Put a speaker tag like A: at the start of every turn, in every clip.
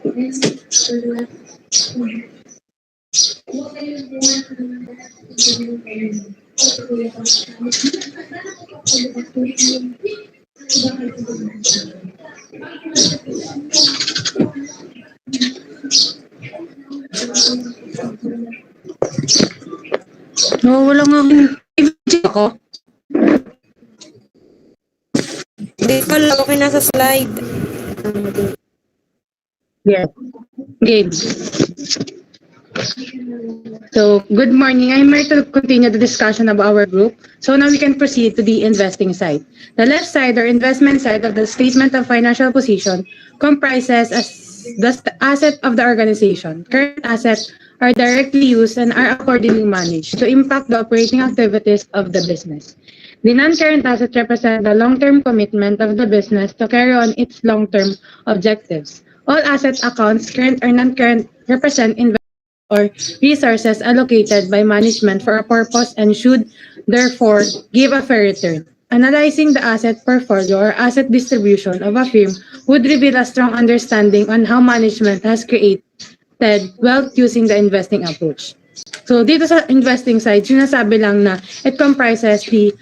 A: No, wala nga. Ako?
B: Hindi ko lang okay nasa slide.
A: Yeah. Game. So, good morning. I'm here to continue the discussion of our group. So now we can proceed to the investing side. The left side or investment side of the statement of financial position comprises the asset of the organization. Current assets are directly used and are accordingly managed to impact the operating activities of the business. The non-current assets represent the long-term commitment of the business to carry on its long-term objectives. All asset accounts, current or non-current, represent investment or resources allocated by management for a purpose and should therefore give a fair return. Analyzing the asset portfolio or asset distribution of a firm would reveal a strong understanding on how management has created wealth using the investing approach. So dito sa investing side, sinasabi lang na it comprises the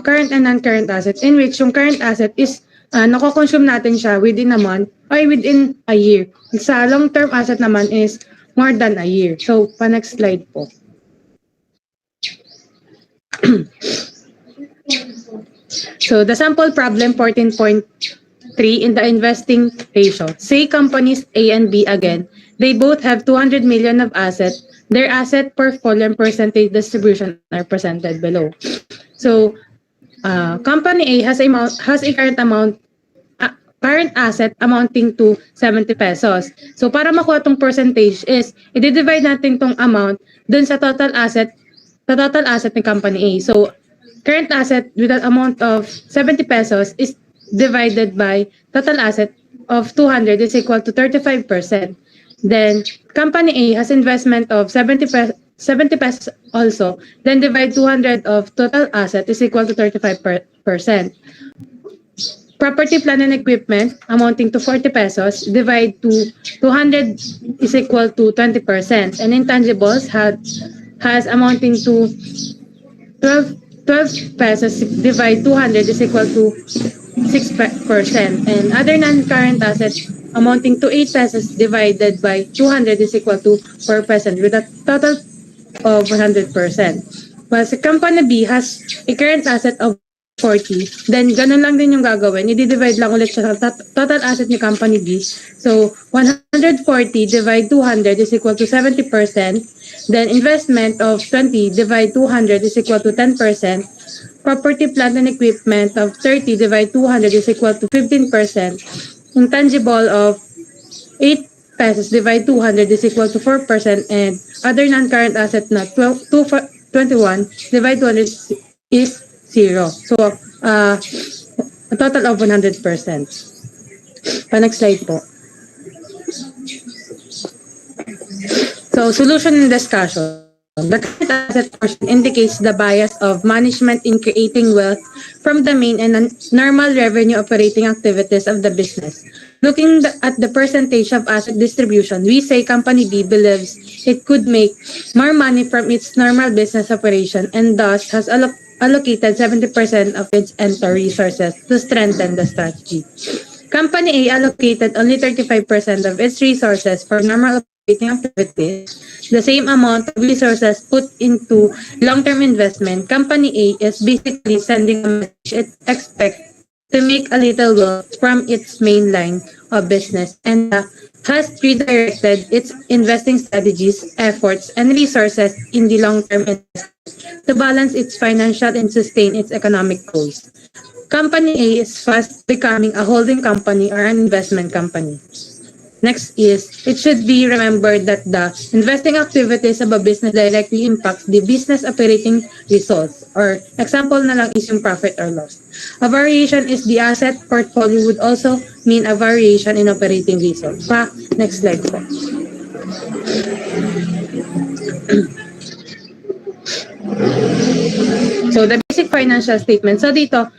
A: current and non-current assets, in which yung current asset is nako-consume natin siya within a month or within a year. Sa long-term asset naman is more than a year. So, next slide po. So, the sample problem 14.3 in the investing ratio. Say companies A and B again, they both have 200 million of assets. Their asset portfolio and percentage distribution are presented below. So, company A has a current asset amounting to 70 pesos. So, para makuha tong percentage is, i-divide natin tong amount dun sa total asset ng company A. So, current asset with an amount of 70 pesos is divided by total asset of 200 is equal to 35%. Then, company A has investment of 70 pesos also. Then, divide 200 of total asset is equal to 35%. Property, plant, and equipment amounting to 40 pesos, divide to 200 is equal to 20%. And intangibles has amounting to 12 pesos, divide 200 is equal to 6%. And other non-current assets amounting to 8 pesos divided by 200 is equal to 4% with a total of 100%. While the company B has a current asset of 40, then ganun lang din yung gagawin. I-divide lang ulit siya sa total asset ni company B. So, 140 divide 200 is equal to 70%. Then, investment of 20 divide 200 is equal to 10%. Property, plant, and equipment of 30 divide 200 is equal to 15%. Intangible of 8 pesos divide 200 is equal to 4%. And other non-current asset na 21 divide 200 is 0. So, a total of 100%. Next slide po. So, solution and discussion. The current asset portion indicates the bias of management in creating wealth from the main and normal revenue operating activities of the business. Looking at the percentage of asset distribution, we say company B believes it could make more money from its normal business operation and thus has allocated 70% of its entire resources to strengthen the strategy. Company A allocated only 35% of its resources for normal operating activities. The same amount of resources put into long-term investment. Company A is basically sending a message it expects to make a little wealth from its main line of business and has redirected its investing strategies, efforts, and resources in the long-term investment to balance its financial and sustain its economic goals. Company A is fast becoming a holding company or an investment company. Next is, it should be remembered that the investing activities of a business directly impacts the business operating results, or example na lang is yung profit or loss. A variation is the asset portfolio would also mean a variation in operating results. Next slide po. So the basic financial statement. So dito,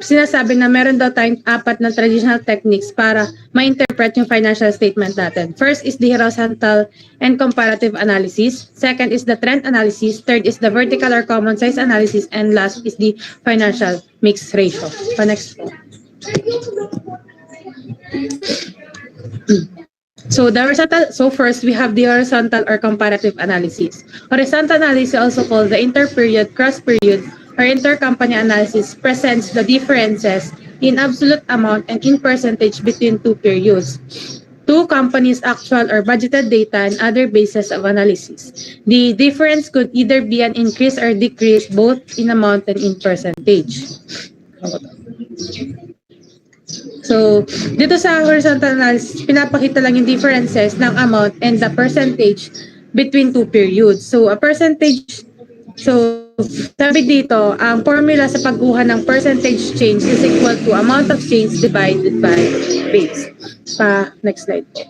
A: sinasabi na meron daw tayong 4 na traditional techniques para ma-interpret yung financial statement natin. First is the horizontal and comparative analysis. Second is the trend analysis. Third is the vertical or common size analysis. And last is the financial mix ratio. Next po. So first we have the horizontal or comparative analysis. Horizontal analysis, also called the inter-period, cross-period, or intercompany analysis, presents the differences in absolute amount and in percentage between two periods, two companies' actual or budgeted data, and other bases of analysis. The difference could either be an increase or decrease both in amount and in percentage. So, dito sa horizontal analysis, pinapakita lang yung differences ng amount and the percentage between two periods. So, sabi dito, ang formula sa pagkuha ng percentage change is equal to amount of change divided by base. Next slide po.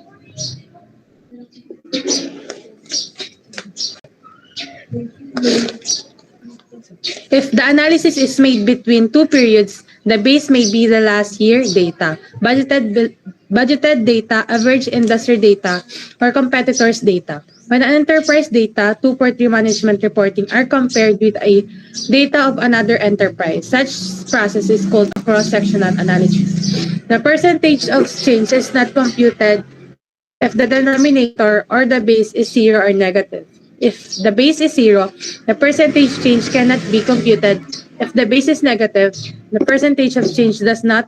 A: If the analysis is made between two periods, the base may be the last year data, budgeted data, average industry data, or competitors' data. When an enterprise data, 243 management reporting are compared with a data of another enterprise, such process is called a cross-sectional analysis. The percentage of change is not computed if the denominator or the base is 0 or negative. If the base is 0, the percentage change cannot be computed. If the base is negative, the percentage of change does not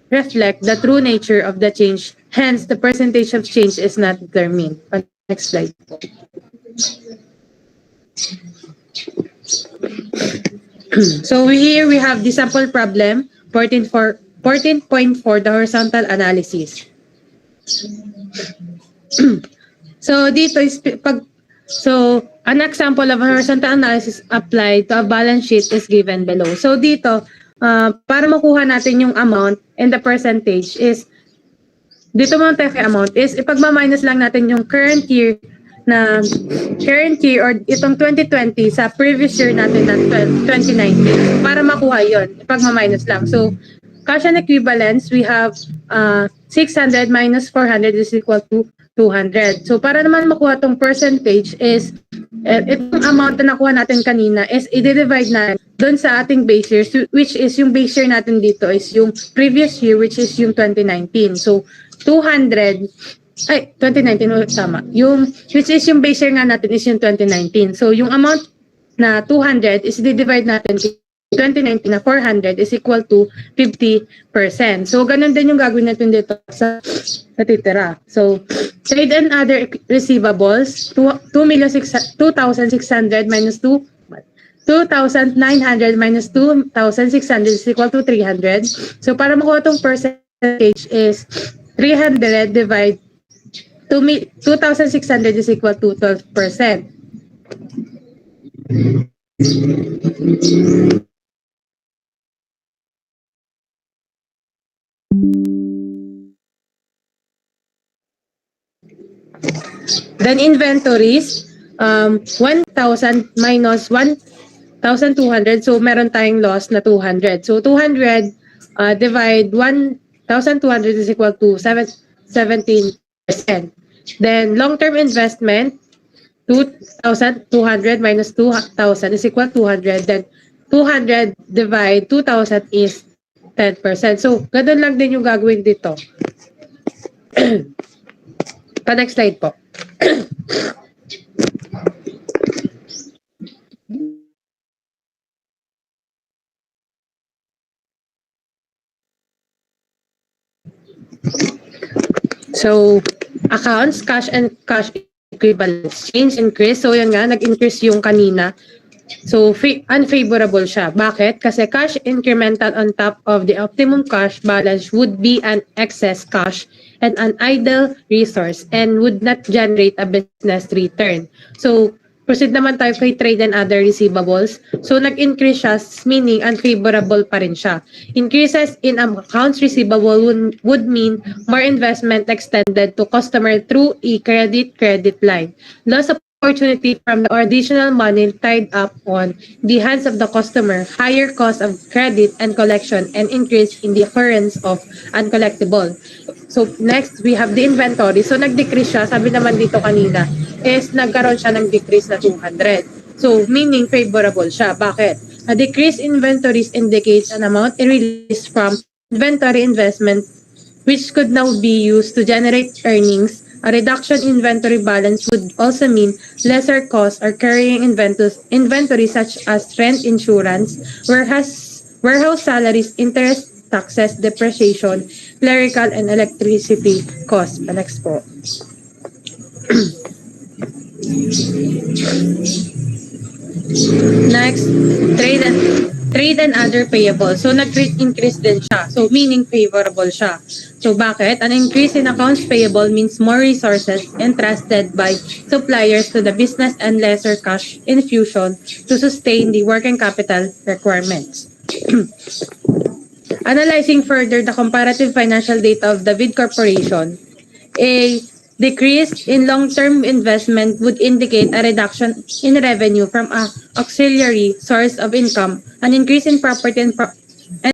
A: reflect the true nature of the change. Hence, the percentage of change is not determined. Next slide. So here we have the sample problem, 14.4, the horizontal analysis. So dito is an example of a horizontal analysis applied to a balance sheet is given below. So dito, para makuha natin yung amount and the percentage is, dito muna tayo kay amount, is ipagmaminus lang natin yung current year or itong 2020 sa previous year natin na 2019. Para makuha yon, ipagmaminus lang. So, cash and equivalents, we have 600 minus 400 is equal to 200. So, para naman makuha tong percentage is, itong amount na nakuha natin kanina is i-divide na doon sa ating base year, which is yung base year natin dito is yung previous year, which is yung 2019. So, 2019, tama. Which is yung base year nga natin is yung 2019. So, yung amount na 200 is i-divide natin 2019 na 400 is equal to 50%. So, ganun din yung gagawin natin dito sa titira. So, trade and other receivables, 2,600 minus 2,900 minus 2,600 is equal to 300. So, para makuha itong percentage is 300 divide 2,600 is equal to 12%. Then inventories, 1,000 minus 1,200. So meron tayong loss na 200. So 200 divide 1,200 is equal to 17%. Then long-term investment, 2,200 minus 2,000 is equal to 200. Then 200 divide 2,000 is 10%. So ganun lang din yung gagawin dito. Next slide po. So, accounts, cash and cash equivalents, change, increase. So, yan nga, nag-increase yung kanina. So, unfavorable siya. Bakit? Kasi cash incremental on top of the optimum cash balance would be an excess cash and an idle resource and would not generate a business return. So, proceed naman tayo kay trade and other receivables. So, nag-increase siya, meaning unfavorable pa rin siya. Increases in accounts receivable would mean more investment extended to customer through a credit line. Loss of opportunity from the additional money tied up on the hands of the customer, higher cost of credit and collection, and increase in the occurrence of uncollectible. So next, we have the inventory. So nag-decrease siya, sabi naman dito kanina, is nagkaroon siya ng decrease na 200. So meaning favorable siya. Bakit? A decrease in inventories indicates an amount released from inventory investment which could now be used to generate earnings. A reduction in inventory balance would also mean lesser costs or carrying inventory such as rent insurance, warehouse salaries, interest, taxes, depreciation, clerical, and electricity costs. Next po. Next, trade and other payables. So nag-increase din siya. So meaning favorable siya. So bakit? An increase in accounts payable means more resources entrusted by suppliers to the business and lesser cash infusion to sustain the working capital requirements. Analyzing further the comparative financial data of the VID Corporation, a decrease in long-term investment would indicate a reduction in revenue from an auxiliary source of income. An increase in property and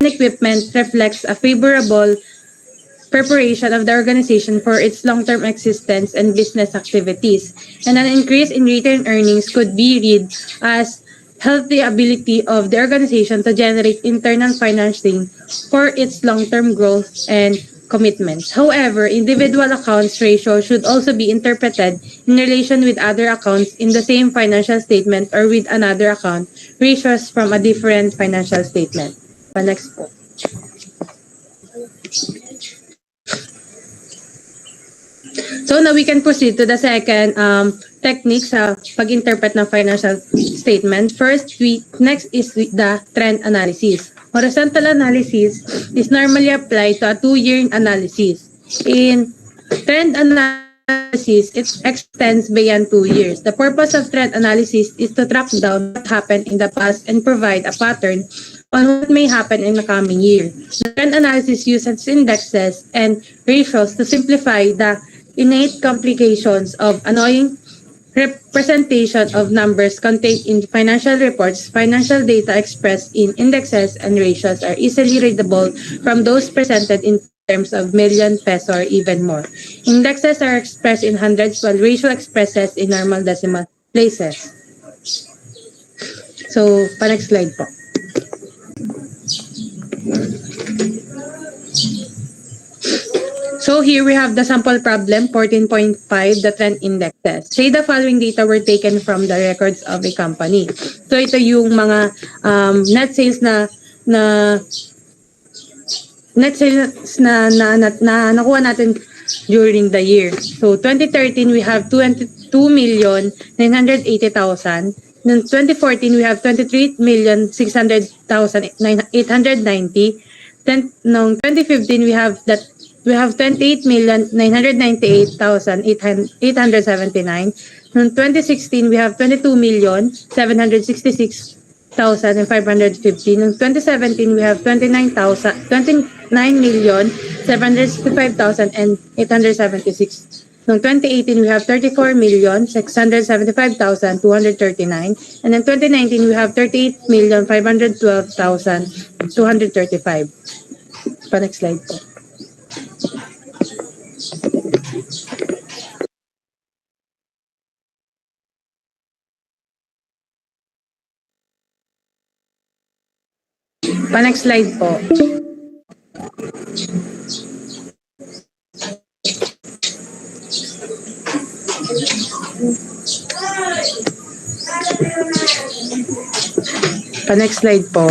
A: equipment reflects a favorable preparation of the organization for its long-term existence and business activities. And an increase in retained earnings could be read as healthy ability of the organization to generate internal financing for its long-term growth and commitments. However, individual accounts ratio should also be interpreted in relation with other accounts in the same financial statement or with another account ratios from a different financial statement. Next po. So now we can proceed to the second technique sa pag-interpret ng financial statement. Next is the trend analysis. Horizontal analysis is normally applied to a 2-year analysis. In trend analysis, it extends beyond 2 years. The purpose of trend analysis is to track down what happened in the past and provide a pattern on what may happen in the coming year. The trend analysis uses indexes and ratios to simplify the innate complications of annoying representation of numbers contained in financial reports. Financial data expressed in indexes and ratios are easily readable from those presented in terms of million, peso, or even more. Indexes are expressed in hundreds while ratio expresses in normal decimal places. So, next slide po. So here we have the sample problem, 14.5, the trend indexes. Say the following data were taken from the records of a company. So ito yung mga net sales na nakuha natin during the year. So 2013 we have 22,980,000. Noong 2014 we have 23,600,890. Then noong 2015 we have 28,998,879. Noong 2016 we have 22,766,550. Noong 2017 we have 29,765,876. Noong 2018 we have 34,675,239. And in 2019 we have 38,512,235. Next slide po. Next slide po. Next slide po.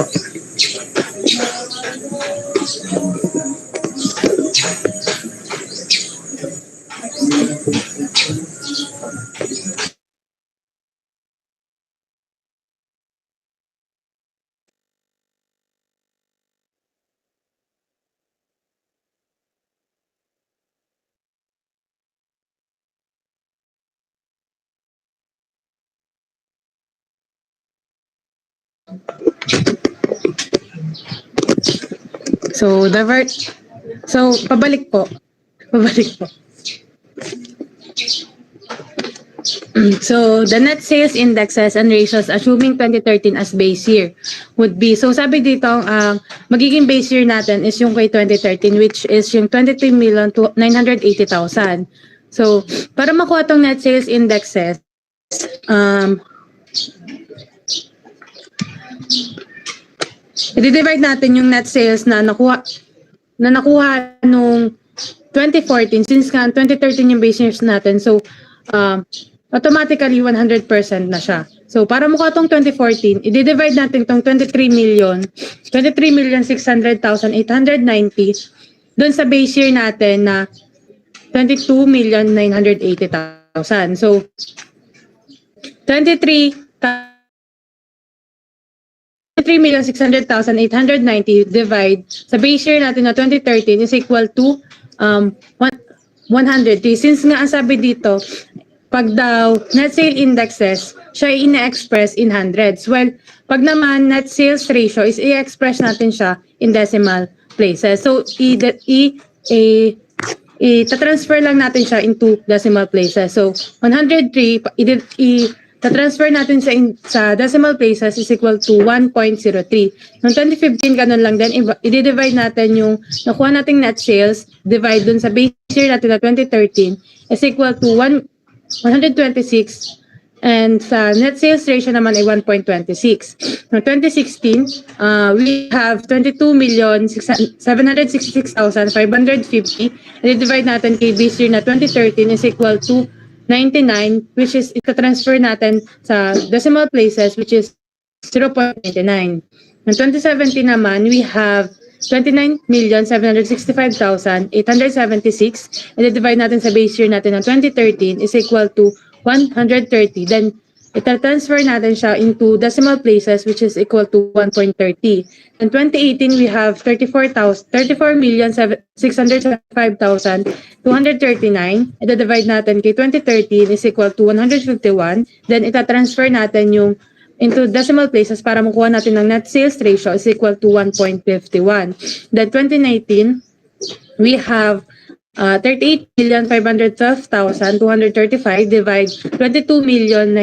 A: Pabalik po. So, the net sales indexes and ratios assuming 2013 as base year would be, so sabi dito, magiging base year natin is yung kay 2013, which is yung 23,980,000. So, para makuha tong net sales indexes, i-divide natin yung net sales na nakuha nung 2014, since nga 2013 yung base years natin. So, automatically 100% na siya. So, para mukha tong 2014, i-divide natin tong 23,600,890 doon sa base year natin na 22,980,000. So, 23,600,890 divide sa base year natin na 2013 is equal to 100. Since nga ang sabi dito, pag daw net sale indexes, siya i-express in hundreds. Well, pag naman net sales ratio is i-express natin siya in decimal places. So, i-transfer lang natin siya into decimal places. So, 103, i-transfer natin sa decimal places is equal to 1.03. Noong 2015, ganun lang din. I-divide natin yung nakuha nating net sales, divide dun sa base year natin na 2013 is equal to 126. And sa net sales ratio naman ay 1.26. Noong 2016, we have 22,766,550. I-divide natin kay base year na 2013 is equal to 99, which is ita-transfer natin sa decimal places, which is 0.99. In 2017 naman, we have 29,765,876, and i-divide natin sa base year natin ng 2013 is equal to 130. Then, ita-transfer natin siya into decimal places, which is equal to 1.30. In 2018, we have 34,675,239. Ita-divide natin kay 2013 is equal to 151. Then, ita-transfer natin yung into decimal places para makuha natin ng net sales ratio is equal to 1.51. Then, 2019, we have 38,512,235 divide 22,980,000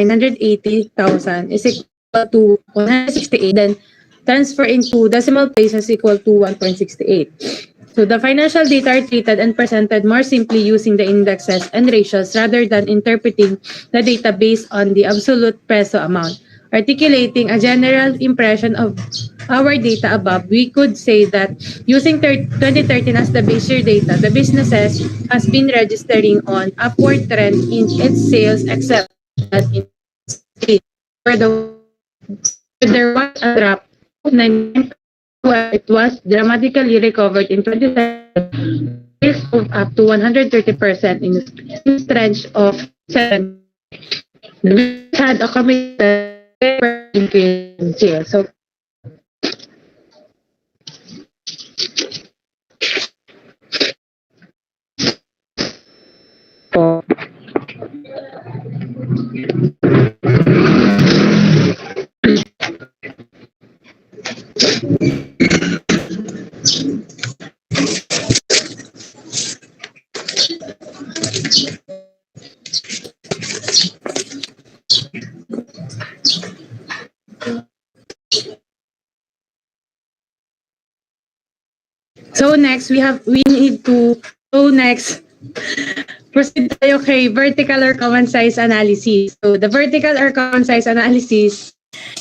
A: is equal to 168. Then transfer into decimal places equal to 1.68. So the financial data are treated and presented more simply using the indexes and ratios rather than interpreting the data based on the absolute peso amount. Articulating a general impression of our data above, we could say that using 2013 as the base year data, the businesses has been registering on upward trend in its sales except that in state where there was a drop of 9%, it was dramatically recovered in 2017. Sales moved up to 130% in a stretch of 7. The business had a committed increase in sales. So, next we need to proceed tayo kay vertical or common size analysis. So the vertical or common size analysis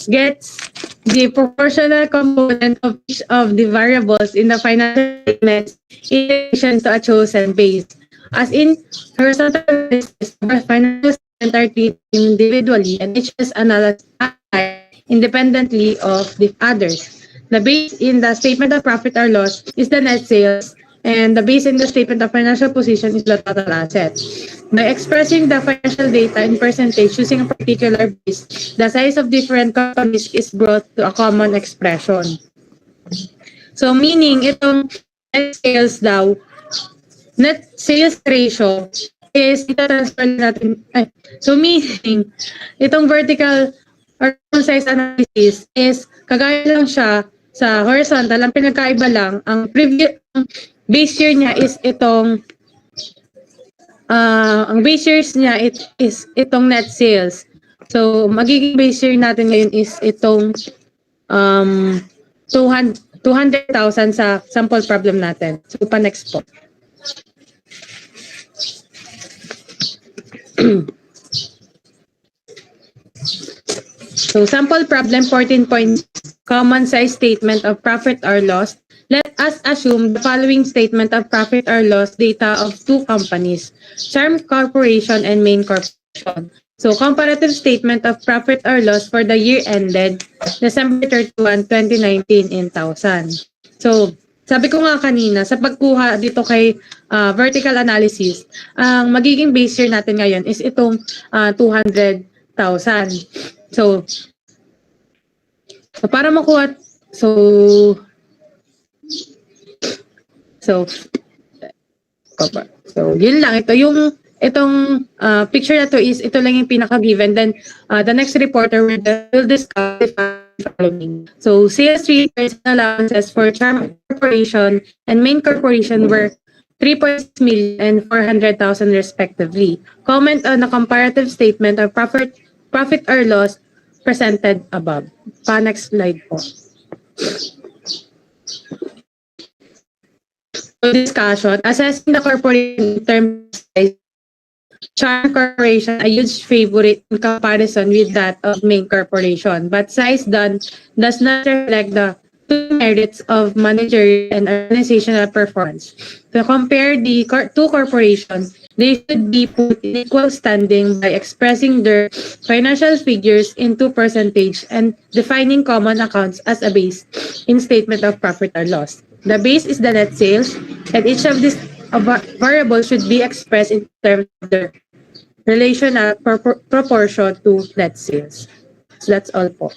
A: gets the proportional component of each of the variables in the financial statements in relation to a chosen base. As in horizontal analysis, financial statements are treated individually and each is analyzed independently of the others. The base in the statement of profit or loss is the net sales, and the base in the statement of financial position is the total assets. By expressing the financial data in percentage using a particular base, the size of different companies is brought to a common expression. So meaning, itong net sales daw, net sales ratio is ita-transfer natin. So meaning, itong vertical or size analysis is kagaya lang siya sa horizontal. Ang pinagkaiba lang, ang previous base year niya is itong ang base years niya is itong net sales. So, magiging base year natin ngayon is itong 200,000 sa sample problem natin. So, pa-next po. So, sample problem 14 points. Common size statement of profit or loss. Let us assume the following statement of profit or loss data of two companies, Charm Corporation and Main Corporation. So, comparative statement of profit or loss for the year ended December 31, 2019 in 1,000. So, sabi ko nga kanina, sa pagkuha dito kay vertical analysis, ang magiging base year natin ngayon is itong 200,000. So para makuha, so yun lang. Itong picture na to is, ito lang yung pinaka-given. Then, the next reporter will discuss the following. So, sales returns and allowances for Charm Corporation and Main Corporation were 3.6 million and 400,000 respectively. Comment on the comparative statement of profit or loss presented above. Next slide po. So, discussion. Assessing the corporation in terms of size, Charm Corporation a huge favorite in comparison with that of Main Corporation, but size does not reflect the merits of managerial and organizational performance. To compare the two corporations, they should be put in equal standing by expressing their financial figures into percentage and defining common accounts as a base in statement of profit or loss. The base is the net sales, and each of these variables should be expressed in terms of their relational proportion to net sales. So that's all po.